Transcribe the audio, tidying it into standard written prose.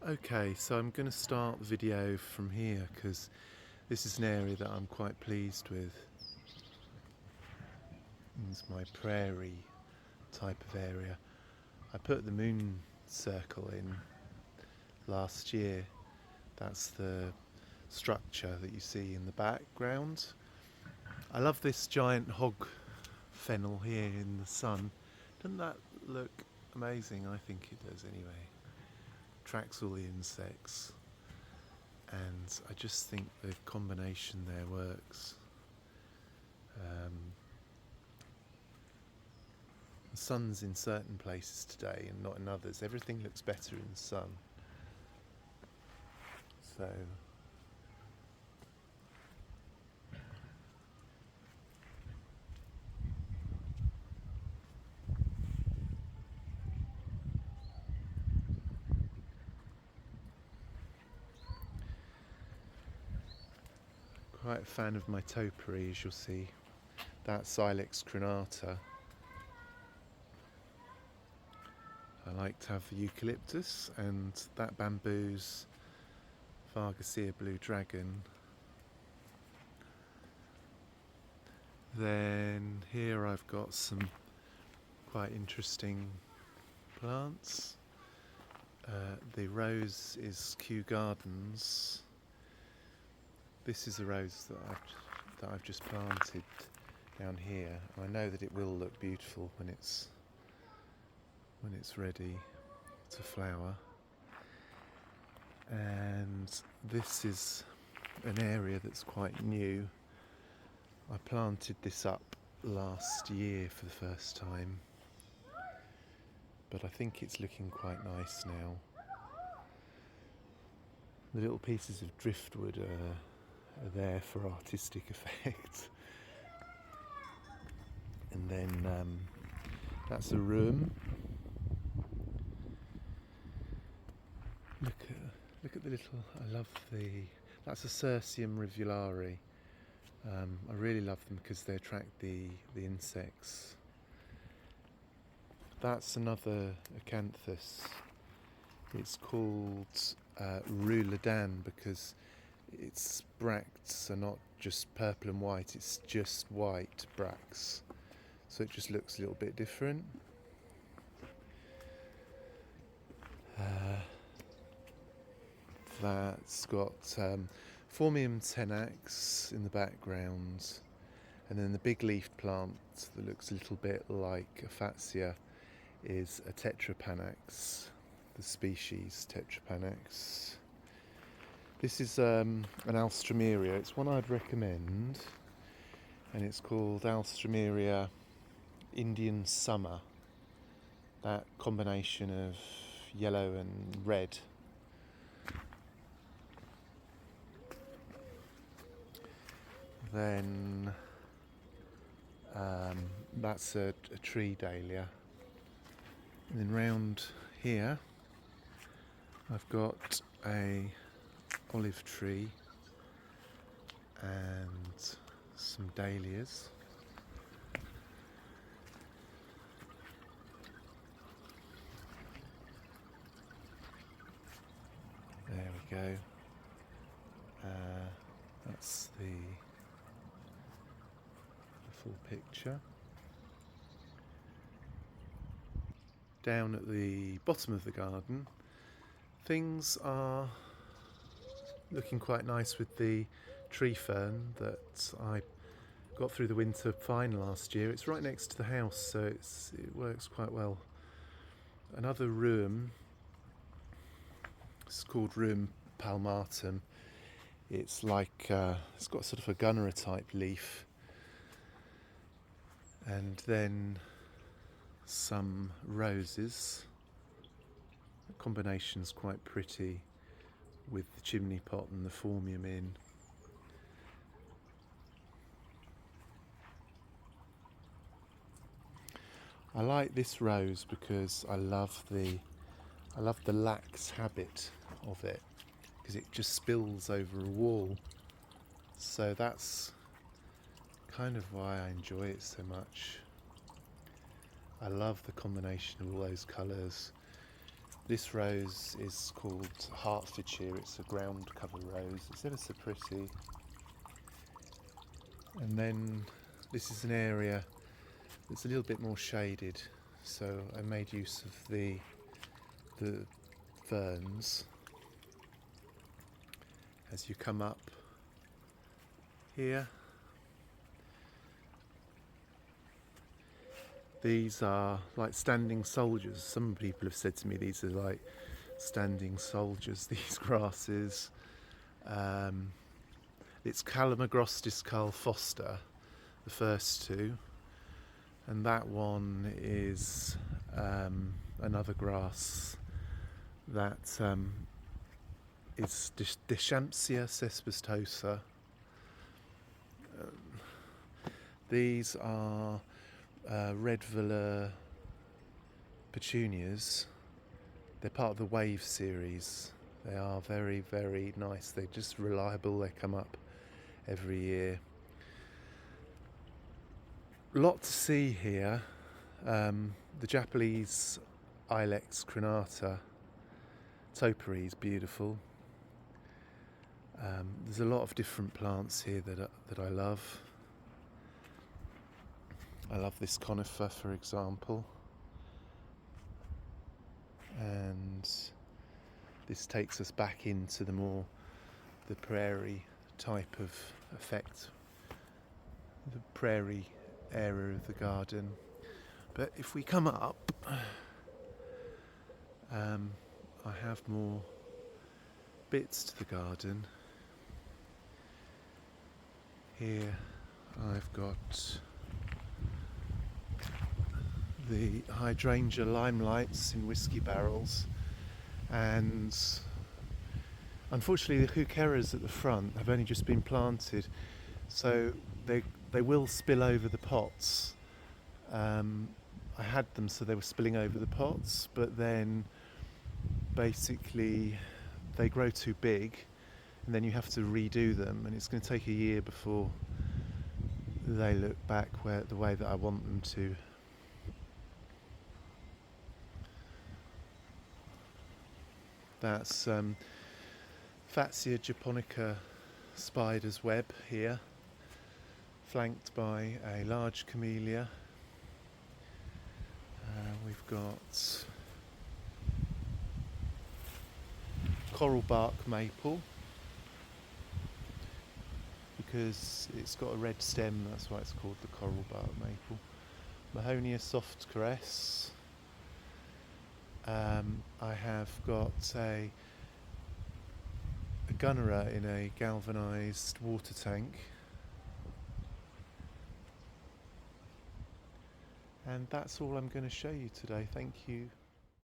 Okay, so I'm going to start the video from here because this is an area that I'm quite pleased with. It's my prairie type of area. I put the moon circle in last year. That's the structure that you see in the background. I love this giant hog fennel here in the sun. Doesn't that look amazing? I think it does anyway. Attracts all the insects, and I just think the combination there works. The sun's in certain places today and not in others. Everything looks better in the sun. So quite a fan of my topiary, as you'll see. That's Ilex crenata. I like to have the eucalyptus, and that bamboo's Vargasia blue dragon. Then here I've got some quite interesting plants. The rose is Kew Gardens. This is a rose that I've just planted down here. I know that it will look beautiful when it's ready to flower. And this is an area that's quite new. I planted this up last year for the first time, but I think it's looking quite nice now. The little pieces of driftwood are there for artistic effect. And then that's a room. Look at the little, that's a Cirsium rivulari. I really love them because they attract the insects. That's another acanthus. It's called Ruladan because its bracts are not just purple and white, it's just white bracts. So it just looks a little bit different. That's got Formium tenax in the background, and then the big leafed plant that looks a little bit like a Fatsia is a Tetrapanax, the species Tetrapanax. This is an Alstroemeria. It's one I'd recommend, and it's called Alstroemeria Indian Summer. That combination of yellow and red. Then that's a tree dahlia. And then round here I've got a olive tree and some dahlias. There we go. That's the full picture. Down at the bottom of the garden, things are looking quite nice with the tree fern that I got through the winter fine last year. It's right next to the house, so it works quite well. Another room, it's called Room palmatum. It's like it's got sort of a Gunnera type leaf, and then some roses. The combination's quite pretty with the chimney pot and the Formium in. I like this rose because I love the lax habit of it, because it just spills over a wall. So that's kind of why I enjoy it so much. I love the combination of all those colours. This rose is called Hertfordshire. It's a ground cover rose. It's ever so pretty. And then this is an area that's a little bit more shaded, so I made use of the ferns. As you come up here, these are like standing soldiers. Some people have said to me these are like standing soldiers, these grasses. It's Calamagrostis Carl Foster, the first two, and that one is another grass that is Deschampsia cespestosa. These are red velour petunias. They're part of the Wave series. They are very, very nice. They're just reliable. They come up every year. A lot to see here. The Japanese Ilex crenata topiary is beautiful. There's a lot of different plants here that I love. I love this conifer, for example, and this takes us back into the prairie type of effect, the prairie area of the garden. But if we come up, I have more bits to the garden. Here I've got the hydrangea limelights in whiskey barrels, and unfortunately the heucheras at the front have only just been planted, so they will spill over the pots. I had them so they were spilling over the pots, but then basically they grow too big and then you have to redo them, and it's going to take a year before they look back the way that I want them to. That's Fatsia japonica spider's web here, flanked by a large camellia. We've got coral bark maple, because it's got a red stem, that's why it's called the coral bark maple. Mahonia soft caress. I have got a gunnera in a galvanised water tank, and that's all I'm going to show you today. Thank you.